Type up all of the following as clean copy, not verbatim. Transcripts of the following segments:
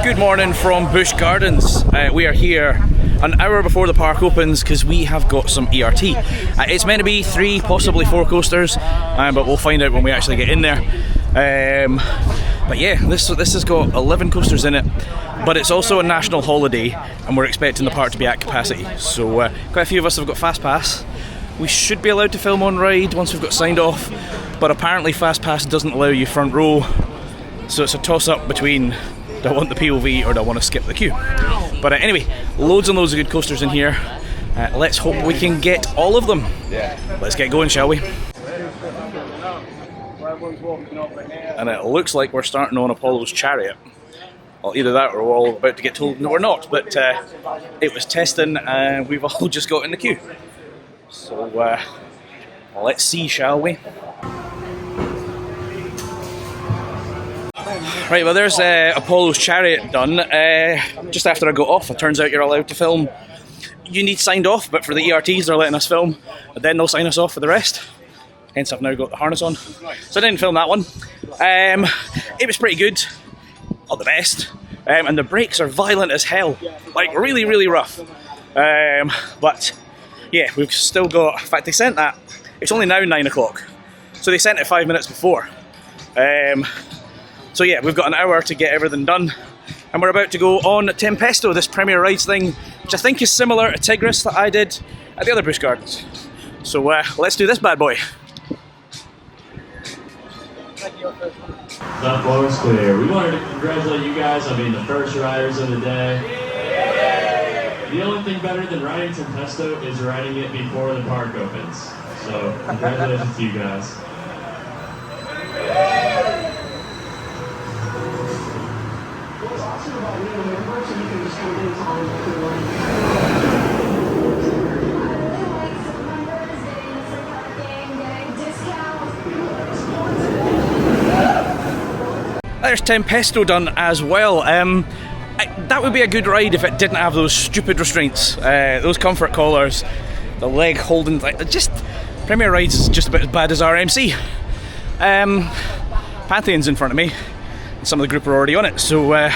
Good morning from Busch Gardens. We are here an hour before the park opens because we have got some ERT. It's meant to be 3, possibly 4 coasters, but we'll find out when we actually get in there. But yeah, this has got 11 coasters in it, but it's also a national holiday and we're expecting the park to be at capacity. So quite a few of us have got Fast Pass. We should be allowed to film on ride once we've got signed off, but apparently Fast Pass doesn't allow you front row, so it's a toss up between do I want the POV or do I want to skip the queue. But anyway, loads and loads of good coasters in here. Let's hope we can get all of them. Let's get going, shall we? And it looks like we're starting on Apollo's Chariot. Well, either that or we're all about to get told no, we're not, but it was testing and we've all just got in the queue. So let's see, shall we? Right, well there's Apollo's Chariot done. Just after I got off, it turns out you're allowed to film. You need signed off, but for the ERTs they're letting us film, but then they'll sign us off for the rest. Hence I've now got the harness on. So I didn't film that one. It was pretty good. Not the best. And the brakes are violent as hell. Like really, really rough. But yeah, we've still got, in fact they sent that, it's only now 9 o'clock. So they sent it 5 minutes before. So yeah, we've got an hour to get everything done. And we're about to go on Tempesto, this Premier Rides thing, which I think is similar to Tigris that I did at the other Busch Gardens. So let's do this bad boy. That floor is clear. We wanted to congratulate you guys on being the first riders of the day. The only thing better than riding Tempesto is riding it before the park opens. So congratulations to you guys. There's Tempesto done as well. That would be a good ride if it didn't have those stupid restraints, those comfort collars, the leg holding, just Premier Rides is just about as bad as RMC. Pantheon's in front of me, and some of the group are already on it, so I'm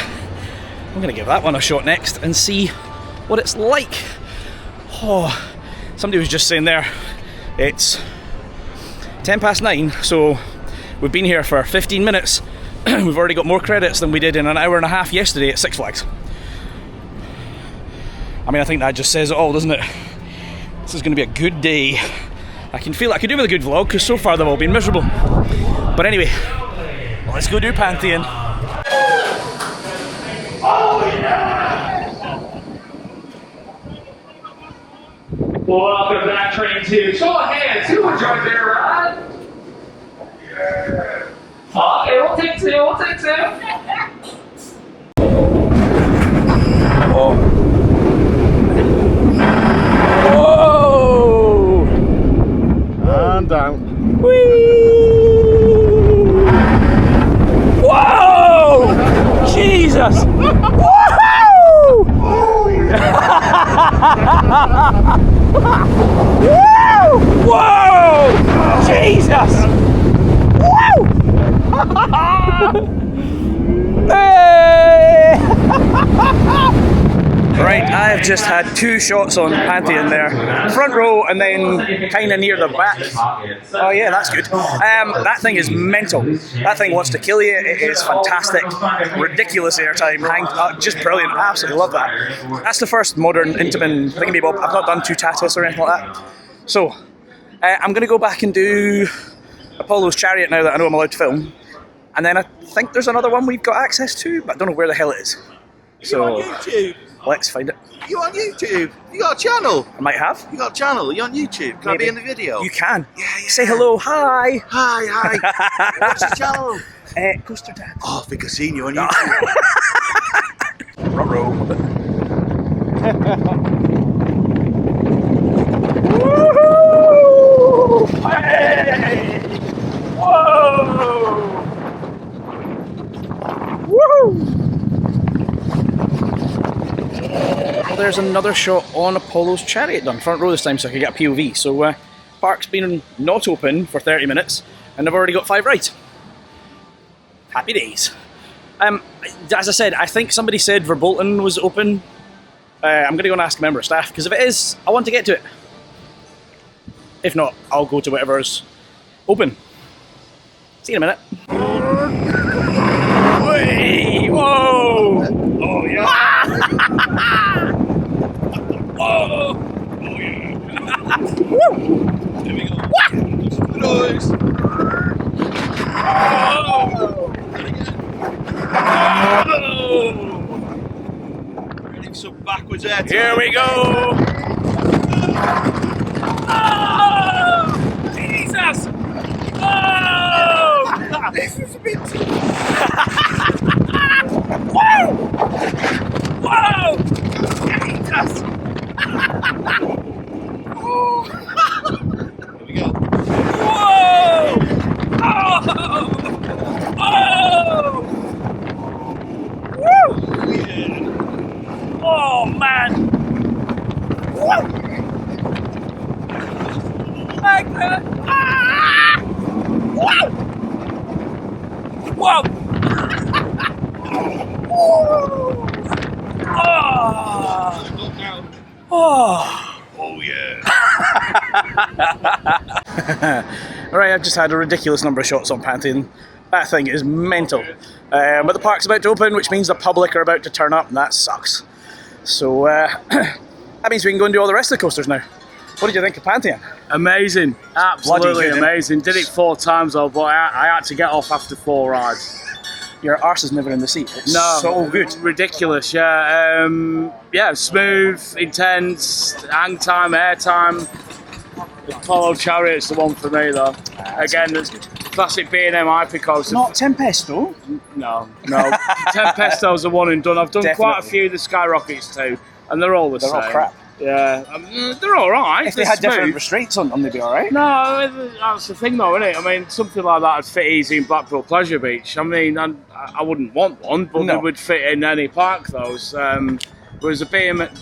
going to give that one a shot next and see what it's like. Oh, somebody was just saying there, it's 9:10, so we've been here for 15 minutes. We've already got more credits than we did in an hour and a half yesterday at Six Flags. I mean, I think that just says it all, doesn't it? This is going to be a good day. I can feel it. I could do with a good vlog because so far they've all been miserable. But anyway, let's go do Pantheon. Oh yeah! Welcome back, train 2. Show of hands, who enjoyed their ride? Yeah. Okay, we'll take 2, we'll take 2. Oh. Whoa! And down. Whee! Whoa! Jesus! Woohoo! Whoa! Jesus! Woo! Hey! Right, I've just had 2 shots on Pantheon there. Front row and then kind of near the back. Oh yeah, that's good. That thing is mental. That thing wants to kill you. It is fantastic. Ridiculous airtime. Just brilliant. I absolutely love that. That's the first modern Intamin thingamabob. I've not done 2 Tatas or anything like that. So, I'm going to go back and do Apollo's Chariot now that I know I'm allowed to film. And then I think there's another one we've got access to, but I don't know where the hell it is. So, you on YouTube? Let's find it. You on YouTube? You got a channel? I might have. You got a channel? You on YouTube? Can Maybe. I be in the video? You can. Yeah. Say hello. Hi. Hi. What's the channel? Coaster Dad. Oh, I think I've seen you on YouTube. Ruh-roh. Woohoo! Hey! Whoa! Woohoo! Well, there's another shot on Apollo's Chariot done, front row this time, so I can get a POV. So, park's been not open for 30 minutes, and I've already got 5 rides. Happy days. as I said, I think somebody said Verbolten was open. I'm going to go and ask a member of staff, because if it is, I want to get to it. If not, I'll go to whatever's open. See you in a minute. Whee! Whoa! Oh, yeah! Whoa! Oh, yeah! Woo! There we go. Noise! Oh! Running some backwards there. Here we go! Oh! Jesus! Oh! This is a bit too... Whoa! Whoa! Jesus! Here we go. Whoa! Oh! Oh! Woo! Yeah. Oh man! Whoa! Like that! Ah! Whoa! Whoa! Oh! Oh! Oh yeah. Alright, I've just had a ridiculous number of shots on Pantheon. That thing is mental. But the park's about to open, which means the public are about to turn up, and that sucks. So, that means we can go and do all the rest of the coasters now. What did you think of Pantheon? Amazing, absolutely Bloody good, amazing. Did it 4 times though, but I had to get off after 4 rides. Your arse is never in the seat. It's No, so good. ridiculous. Yeah, yeah, smooth, intense, hang time, air time. The Apollo Chariot's the one for me though. Again, the classic B&M Hypercoaster. Not Tempesto. No. Tempesto's the one and done. I've done quite a Definitely. few of the Skyrockets too, and they're all the They're same. all crap. Yeah, they're all right. If they had different restraints on them, they'd be alright. No, that's the thing though, isn't it? I mean, something like that would fit easy in Blackpool Pleasure Beach. I mean, I wouldn't want one, but No. they would fit in any park, those. Whereas the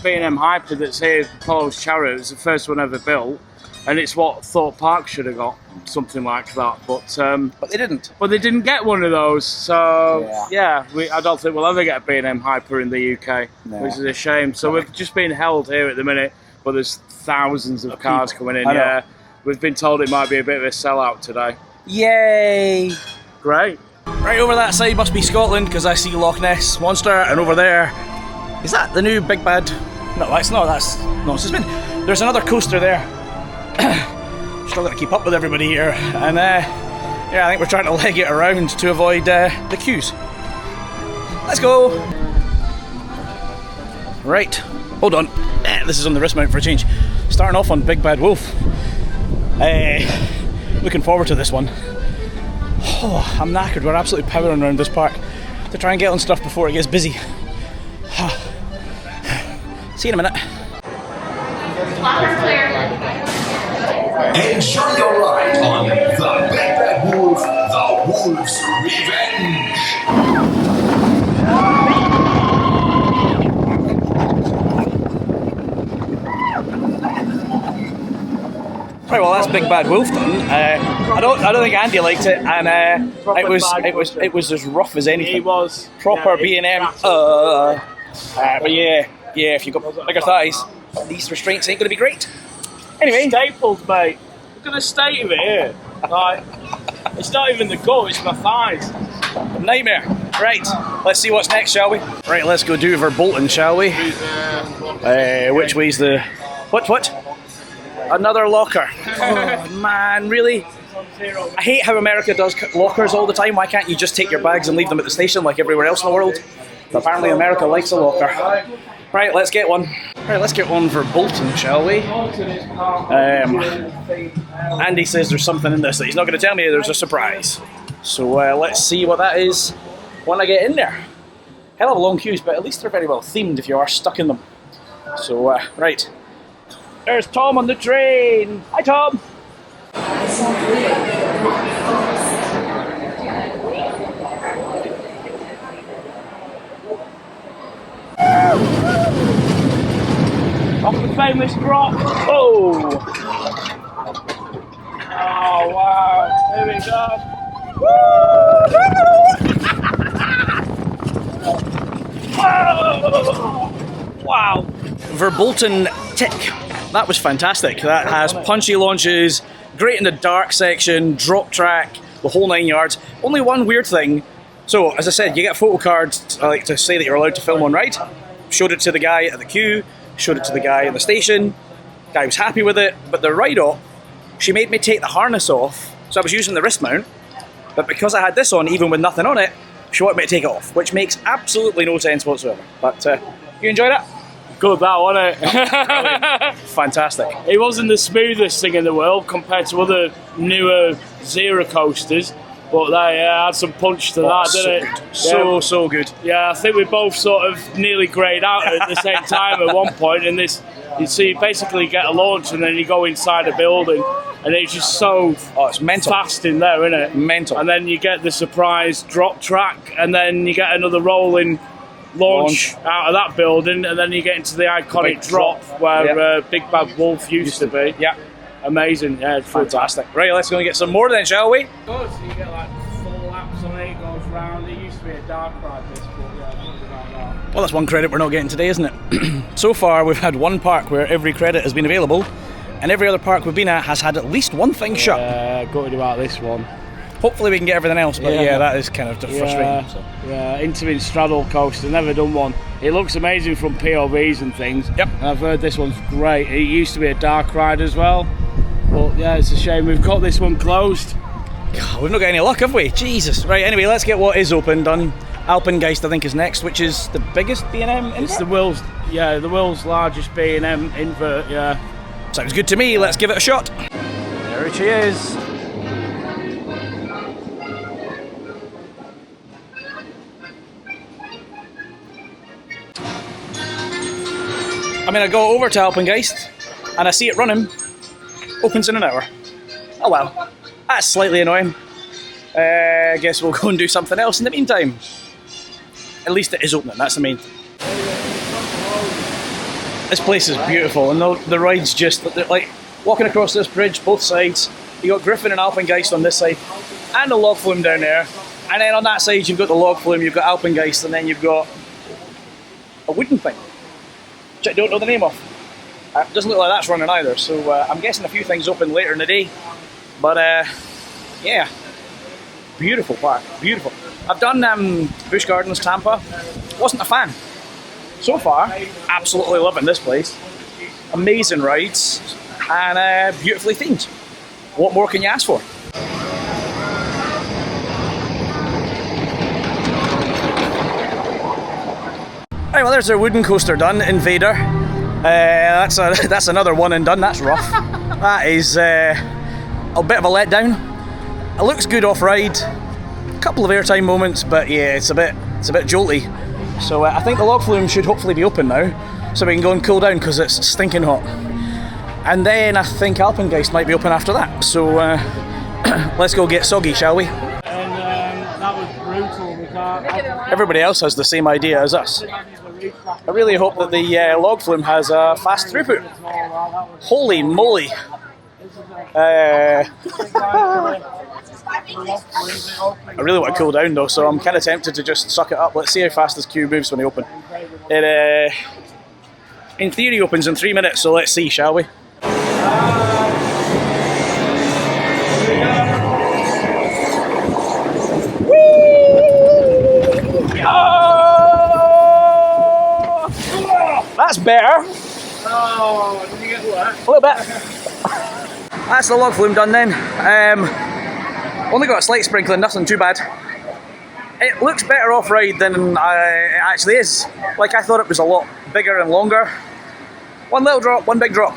B&M Hyper that's here, Apollo's Chariot, is the first one ever built, and it's what Thorpe Park should have got, something like that. But But they didn't. they didn't get one of those, so Yeah. I don't think we'll ever get a B&M Hyper in the UK, No. which is a shame. So we've just been held here at the minute, but there's thousands of cars coming in. I know. Yeah, we've been told it might be a bit of a sellout today. Yay! Great. Right over that side must be Scotland, because I see Loch Ness Monster, and over there, is that the new big bad? No, that's not. That's nonsense. There's another coaster there. Struggling to keep up with everybody here, and yeah, I think we're trying to leg it around to avoid the queues. Let's go. Right, hold on. This is on the wrist mount for a change. Starting off on Big Bad Wolf. Looking forward to this one. Oh, I'm knackered. We're absolutely powering around this park to try and get on stuff before it gets busy. See you in a minute. Locker clear. Enjoy your ride on the Big Bad Wolf, the Wolf's Revenge. Right, well, that's Big Bad Wolf done. I don't think Andy liked it, and it was as rough as anything. He was Proper yeah, B&M. rattled. But yeah, if you've got bigger thighs, these restraints ain't going to be great. Anyway, Stapled, mate. Look at the state of it here. Like, it's not even the gut, it's my thighs. nightmare. Right, let's see what's next, shall we? Right, let's go do Verbolten, shall we? Which way's the... What? Another locker. Oh, man, really? I hate how America does lockers all the time. Why can't you just take your bags and leave them at the station like everywhere else in the world? But apparently America likes a locker. Right, let's get one. Right, let's get one for Bolton, shall we? Andy says there's something in this that he's not going to tell me. There's a surprise. So let's see what that is when I get in there. Hell of a long queues, but at least they're very well themed if you are stuck in them. So, right. There's Tom on the train. Hi, Tom. Off the famous drop. Oh! Oh, wow. Here we go. Wow. Verbolten Tick. That was fantastic. That has punchy launches, great in the dark section, drop track, the whole 9 yards. Only one weird thing. So, as I said, you get a photo card to say that you're allowed to film on ride. Showed it to the guy at the queue, showed it to the guy at the station. Guy was happy with it, but the ride-op, she made me take the harness off. So I was using the wrist mount, but because I had this on, even with nothing on it, she wanted me to take it off, which makes absolutely no sense whatsoever. But you enjoyed it? Good, that, wasn't it? Fantastic. It wasn't the smoothest thing in the world compared to other newer Zero coasters, but they had some punch to that, didn't it? So good. Yeah, I think we both sort of nearly greyed out at the same time at one point. And this, you see, you basically get a launch and then you go inside a building, and it's just so it's mental. fast in there, isn't it? Mental. And then you get the surprise drop track, and then you get another rolling launch out of that building, and then you get into the iconic drop where Big Bad Wolf used to be. Yeah. Amazing, yeah, it's Fantastic. Right, let's go and get some more then, shall we? Good, so you get like full laps on it, goes round. It used to be a dark ride, this, but yeah, something like that. Well, that's one credit we're not getting today, isn't it? So far, we've had one park where every credit has been available, and every other park we've been at has had at least one thing shut. Yeah, gutted about this one. Hopefully we can get everything else, but yeah that is kind of frustrating. So. Yeah, Intamin straddle coaster, never done one. It looks amazing from POVs and things. Yep. And I've heard this one's great. It used to be a dark ride as well, but yeah, it's a shame we've got this one closed. God, we've not got any luck, have we? Jesus. Right, anyway, let's get what is open done. Alpengeist, I think, is next, which is the biggest B&M invert? It's the world's largest B&M invert, yeah. Sounds good to me, let's give it a shot. There she is. I mean, I go over to Alpengeist and I see it running. Opens in an hour. Oh well, that's slightly annoying. I guess we'll go and do something else in the meantime. At least it is opening, that's the main thing. This place is beautiful, and the ride's just like walking across this bridge, both sides. You got Griffon and Alpengeist on this side, and the log flume down there. And then on that side, you've got the log flume, you've got Alpengeist, and then you've got a wooden thing, which I don't know the name of. It doesn't look like that's running either, so I'm guessing a few things open later in the day. But yeah, beautiful park, beautiful. I've done Busch Gardens Tampa, wasn't a fan. So far, absolutely loving this place. Amazing rides, and beautifully themed. What more can you ask for? Right, well, there's our wooden coaster done, Invader. That's another one and done. That's rough. That is a bit of a letdown. It looks good off ride. A couple of airtime moments, but yeah, it's a bit jolty. So I think the log flume should hopefully be open now, so we can go and cool down because it's stinking hot. And then I think Alpengeist might be open after that. So let's go get soggy, shall we? And that was brutal. We can't. Everybody else has the same idea as us. I really hope that the log flume has a fast throughput. Holy moly! I really want to cool down though, so I'm kind of tempted to just suck it up. Let's see how fast this queue moves when they open. It, in theory, opens in 3 minutes, so let's see, shall we? That's better. Oh, did you get that? A little bit. That's the log flume done then. Only got a slight sprinkling, nothing too bad. It looks better off ride than it actually is. Like, I thought it was a lot bigger and longer. One little drop, one big drop.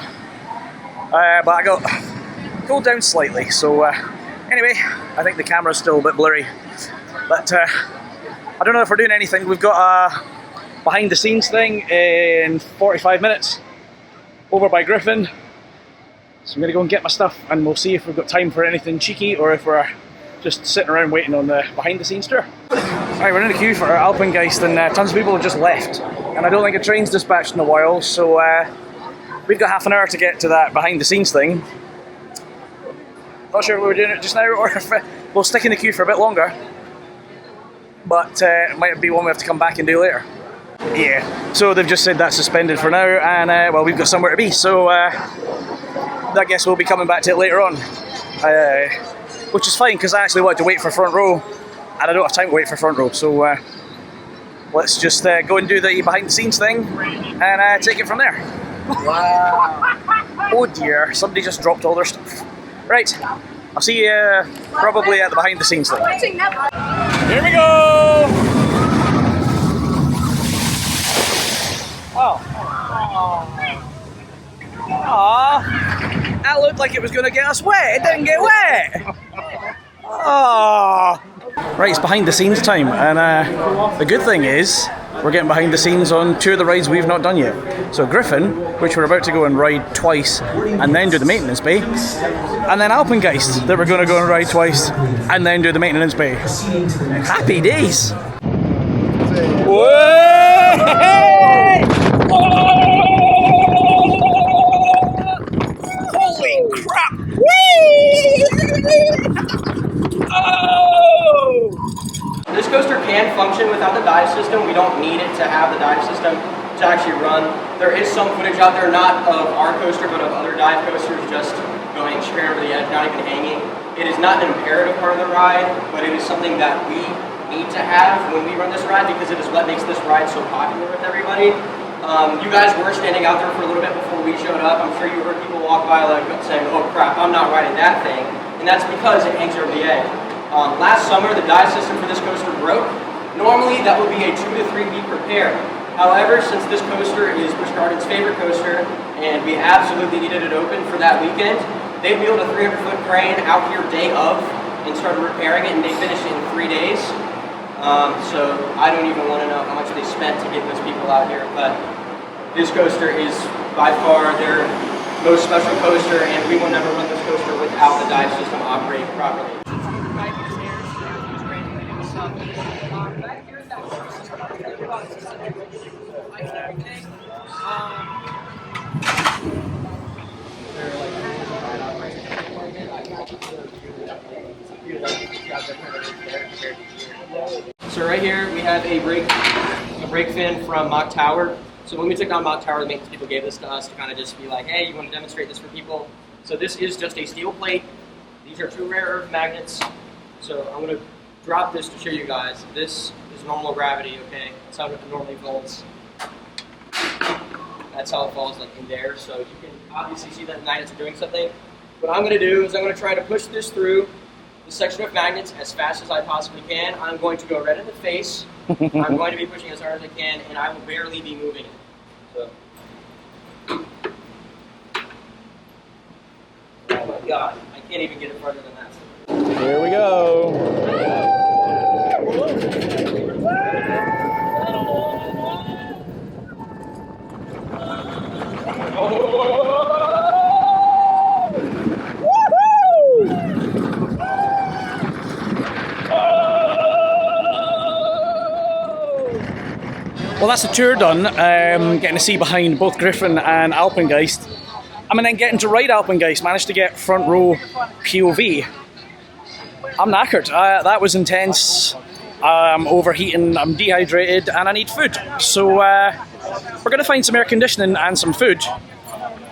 But I got cooled down slightly. So anyway, I think the camera's still a bit blurry. But I don't know if we're doing anything. We've got a behind the scenes thing in 45 minutes over by Griffon. So I'm going to go and get my stuff, and we'll see if we've got time for anything cheeky or if we're just sitting around waiting on the behind the scenes tour. Alright, we're in the queue for our Alpengeist, and tons of people have just left. And I don't think a train's dispatched in a while, so we've got half an hour to get to that behind the scenes thing. Not sure if we're doing it just now or if we'll stick in the queue for a bit longer. But it might be one we have to come back and do later. Yeah, so they've just said that's suspended for now, and well, we've got somewhere to be, so I guess we'll be coming back to it later on, which is fine because I actually wanted to wait for front row, and I don't have time to wait for front row, so let's just go and do the behind the scenes thing and take it from there. Wow. Oh dear, somebody just dropped all their stuff. Right, I'll see you probably at the behind the scenes thing. Here we go! Oh. Aww. That looked like it was going to get us wet. It didn't get wet. Oh. Right, it's behind the scenes time, and the good thing is we're getting behind the scenes on two of the rides we've not done yet. So Griffon, which we're about to go and ride twice and then do the maintenance bay, and then Alpengeist, that we're going to go and ride twice and then do the maintenance bay. Happy days! Whoa! Holy crap! Oh! This coaster can function without the dive system. We don't need it to have the dive system to actually run. There is some footage out there, not of our coaster, but of other dive coasters just going straight over the edge, not even hanging. It is not an imperative part of the ride, but it is something that we need to have when we run this ride because it is what makes this ride so popular with everybody. You guys were standing out there for a little bit before we showed up. I'm sure you heard people walk by like saying, oh crap, I'm not riding that thing. And that's because it hangs over the edge. Last summer, the dive system for this coaster broke. Normally, that would be a 2 to 3 week repair. However, since this coaster is Busch Gardens' favorite coaster, and we absolutely needed it open for that weekend, they wheeled a 300-foot crane out here day of and started repairing it, and they finished it in 3 days. So I don't even want to know how much they spent to get those people out here, but this coaster is by far their most special coaster, and we will never run this coaster without the dive system operating properly. So right here we have a brake fin from Mock Tower. So when we took down Mock Tower, the maintenance people gave this to us to kind of just be like, hey, you want to demonstrate this for people? So this is just a steel plate. These are 2 rare earth magnets. So I'm going to drop this to show you guys. This is normal gravity, okay? That's how it normally falls. That's how it falls, like in there. So you can obviously see that the magnets are doing something. What I'm going to do is I'm going to try to push this through the section of magnets as fast as I possibly can. I'm going to go right in the face. I'm going to be pushing as hard as I can, and I will barely be moving it. So. Oh my God, I can't even get it farther than that. Here we go. Well, that's the tour done. Getting to see behind both Griffon and Alpengeist. I mean, then getting to ride Alpengeist, managed to get front row POV. I'm knackered. That was intense. I'm overheating, I'm dehydrated, and I need food. So we're going to find some air conditioning and some food.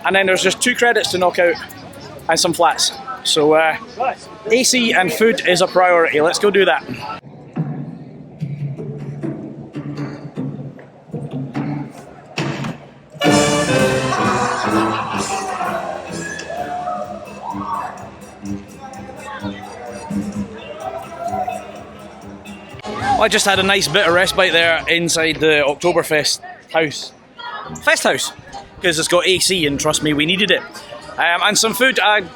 And then there's just 2 credits to knock out and some flats. So AC and food is a priority. Let's go do that. Well, I just had a nice bit of respite there inside the Oktoberfest house. Fest house! Because it's got AC, and trust me, we needed it. And some food. I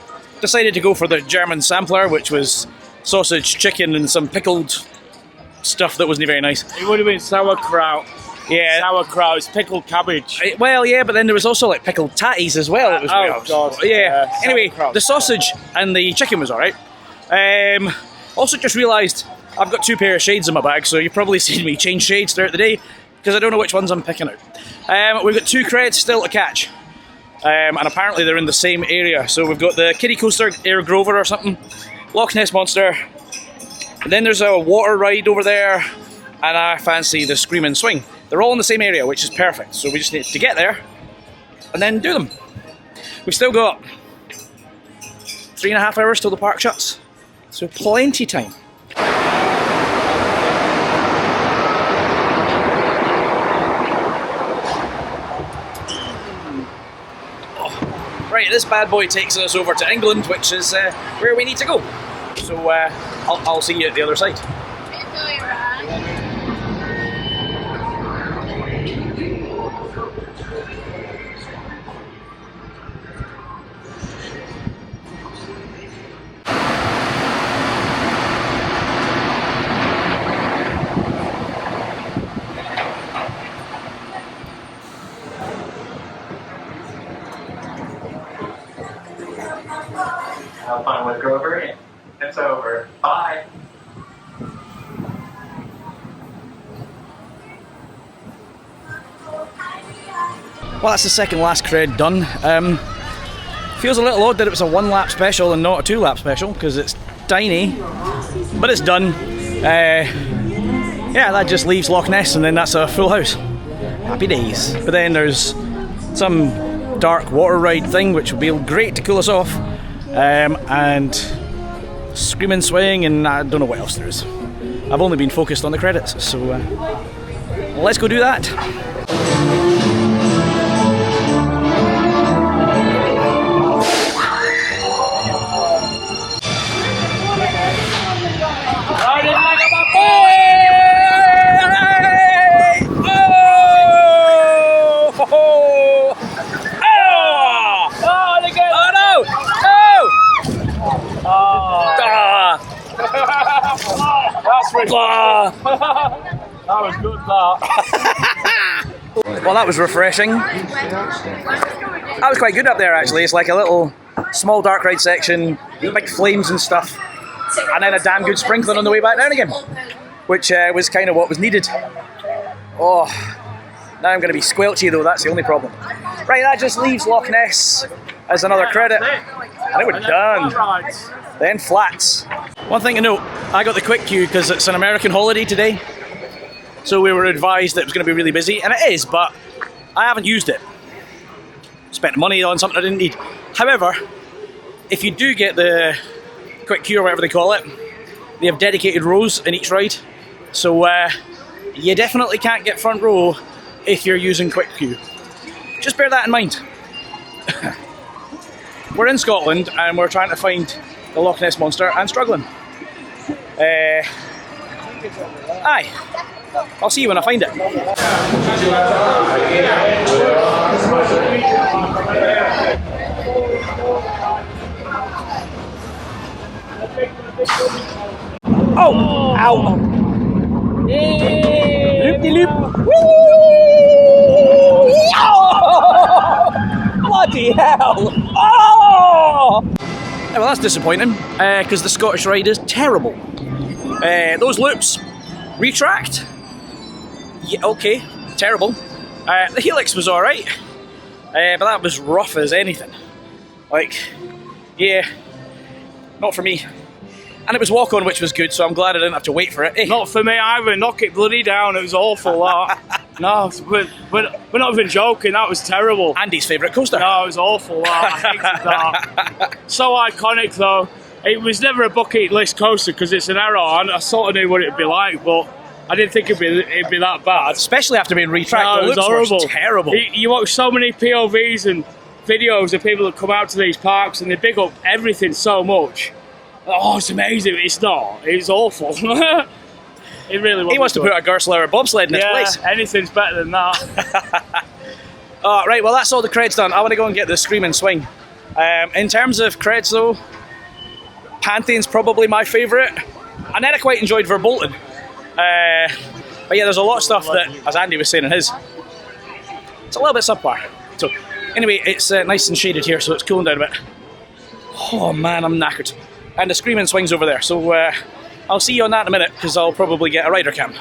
decided to go for the German sampler, which was sausage, chicken, and some pickled stuff that wasn't very nice. It would have been sauerkraut. Yeah. Sauerkraut is pickled cabbage. Well, yeah, but then there was also like pickled tatties as well. It was God. Yeah. Anyway, sauerkraut. the sausage and the chicken was alright. Also just realised I've got 2 pair of shades in my bag, so you've probably seen me change shades throughout the day because I don't know which ones I'm picking out. We've got 2 creds still to catch, and apparently they're in the same area. So we've got the kiddie coaster, Air Grover or something, Loch Ness Monster, and then there's a water ride over there, and I fancy the Screaming Swing. They're all in the same area, which is perfect. So we just need to get there and then do them. We've still got 3.5 hours till the park shuts. So plenty time. Right, this bad boy takes us over to England, which is where we need to go. So I'll see you at the other side. Have fun with Grover. It's over. Bye. Well, that's the second last cred done. Feels a little odd that it was a 1 lap special and not a 2 lap special because it's tiny, but it's done. Yeah, that just leaves Loch Ness and then that's a full house. Happy days. But then there's some dark water ride thing which will be great to cool us off. And Scream and Swing, and I don't know what else there is. I've only been focused on the credits, so let's go do that. That was good, that. Well, that was refreshing. That was quite good up there, actually. It's like a little small dark ride section, big flames and stuff, and then a damn good sprinkling on the way back down again, which was kind of what was needed. Oh, now I'm going to be squelchy though, that's the only problem. Right, that just leaves Loch Ness as another credit. And it was done. Then flats. One thing to note, I got the quick queue because it's an American holiday today. So we were advised that it was going to be really busy, and it is, but I haven't used it. Spent money on something I didn't need. However, if you do get the quick queue or whatever they call it, they have dedicated rows in each ride. So you definitely can't get front row if you're using quick queue. Just bear that in mind. We're in Scotland and we're trying to find the Loch Ness Monster and struggling. Aye. I'll see you when I find it. Oh! Ow! Loop-de-loop! Bloody hell! Oh! Well, that's disappointing, because the Scottish ride is terrible. Those loops retract. Yeah, okay, terrible. The helix was alright, but that was rough as anything. Like, yeah, not for me. And it was walk on, which was good, so I'm glad I didn't have to wait for it. Eh? Not for me either. Knock it bloody down. It was awful. That. No, we're not even joking. That was terrible. Andy's favourite coaster. No, it was awful. That. I hated that. So iconic though. It was never a bucket list coaster because it's an arrow, and I sort of knew what it'd be like, but I didn't think it'd be that bad. Especially after being retracted. No, it was horrible. Terrible. You watch so many POVs and videos of people that come out to these parks and they big up everything so much. Oh, it's amazing. It's not. It's awful. It really was. He wants to put a Gerstlauer bobsled in its place. Anything's better than that. Right, well that's all the creds done. I want to go and get the Scream and Swing. In terms of creds though, Pantheon's probably my favourite. And then I quite enjoyed Verbolten. But yeah, there's a lot of stuff that, as Andy was saying in his, it's a little bit subpar. So anyway, it's nice and shaded here, so it's cooling down a bit. Oh man, I'm knackered. And the Scream and Swing's over there, so I'll see you on that in a minute, because I'll probably get a rider cam.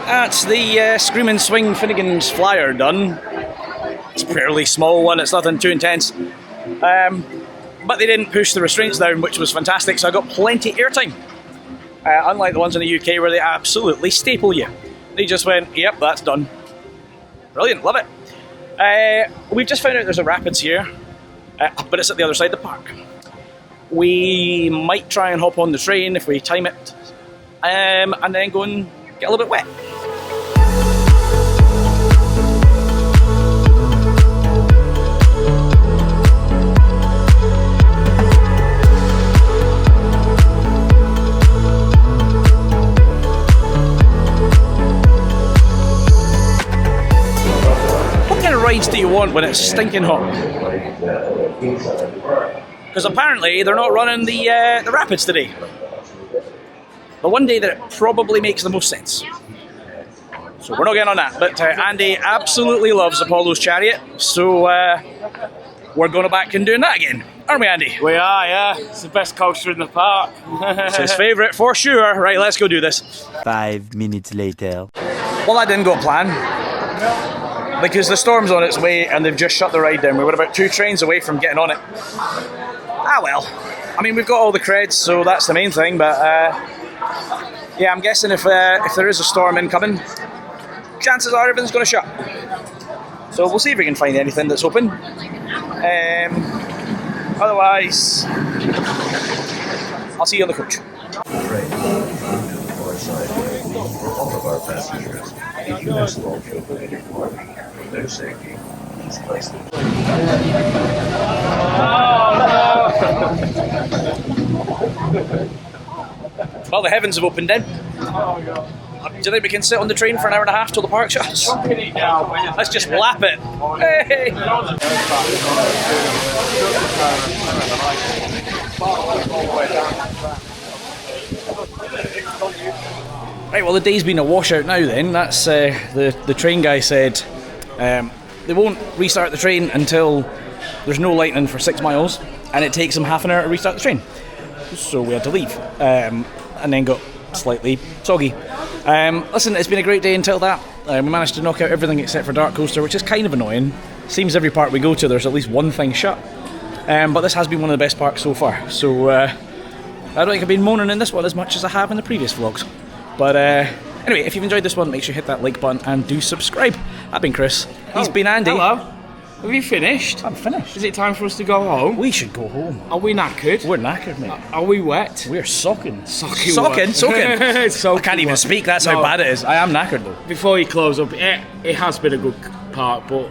That's the Scream and Swing Finnegan's Flyer done. It's a fairly small one, it's nothing too intense. But they didn't push the restraints down, which was fantastic, so I got plenty airtime. Unlike the ones in the UK where they absolutely staple you. They just went, yep, that's done. Brilliant, love it. We've just found out there's a rapids here, but it's at the other side of the park. We might try and hop on the train if we time it, and then go and get a little bit wet. What kind of rides do you want when it's stinking hot? Because apparently they're not running the rapids today. The one day that it probably makes the most sense. So we're not getting on that. But Andy absolutely loves Apollo's Chariot, so we're going back and doing that again. Aren't we, Andy? We are, yeah. It's the best coaster in the park. It's his favourite for sure. Right, let's go do this. 5 minutes later. Well, that didn't go to plan. Because the storm's on its way and they've just shut the ride down. We were about 2 trains away from getting on it. Ah well. I mean, we've got all the creds, so that's the main thing, but yeah, I'm guessing if there is a storm incoming, chances are everything's going to shut. So we'll see if we can find anything that's open. Otherwise, I'll see you on the coach. All of our passengers, if you have small children in your car, for their safety, please place them. Well, the heavens have opened then. Do you think we can sit on the train for an hour and a half till the park shuts? Let's just lap it. Hey! Right, well the day's been a washout now then. That's the train guy said they won't restart the train until there's no lightning for 6 miles, and it takes them half an hour to restart the train. So we had to leave, and then got slightly soggy. Listen, it's been a great day until that. We managed to knock out everything except for DarkCoaster, which is kind of annoying. Seems every park we go to there's at least one thing shut. But this has been one of the best parks so far, so I don't think I've been moaning in this one as much as I have in the previous vlogs. But anyway, if you've enjoyed this one, make sure you hit that like button and do subscribe. I've been Chris. He's been Andy. Hello. Have you finished? I'm finished. Is it time for us to go home? We should go home. Are we knackered? We're knackered, mate. Are we wet? We're soaking. Soaking. I can't even speak, that's how bad it is. I am knackered though. Before you close up, it has been a good park, but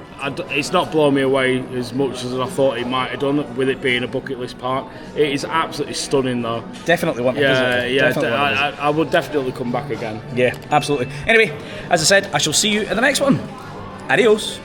it's not blown me away as much as I thought it might have done with it being a bucket list park. It is absolutely stunning though. Definitely want to visit. Yeah, I would definitely come back again. Yeah, absolutely. Anyway, as I said, I shall see you in the next one. Adios.